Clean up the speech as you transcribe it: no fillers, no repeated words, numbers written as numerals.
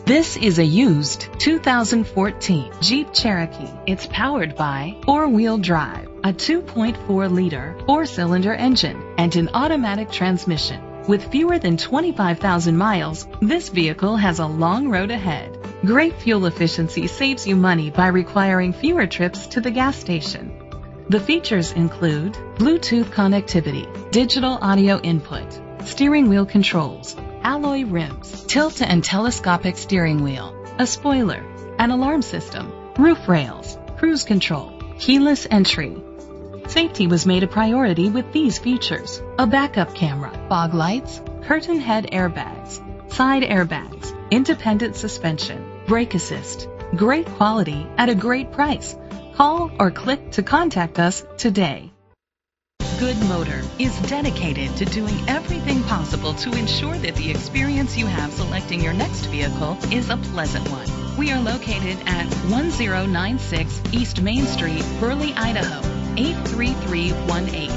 This is a used 2014 Jeep Cherokee. It's powered by four-wheel drive, a 2.4-liter four-cylinder engine, and an automatic transmission. With fewer than 25,000 miles, this vehicle has a long road ahead. Great fuel efficiency saves you money by requiring fewer trips to the gas station. The features include Bluetooth connectivity, digital audio input, steering wheel controls, alloy rims, tilt and telescopic steering wheel, a spoiler, an alarm system, roof rails, cruise control, keyless entry. Safety was made a priority with these features: a backup camera, fog lights, curtain head airbags, side airbags, independent suspension, brake assist. Great quality at a great price. Call or click to contact us today. Good Motor is dedicated to doing everything possible to ensure that the experience you have selecting your next vehicle is a pleasant one. We are located at 1096 East Main Street, Burley, Idaho, 83318.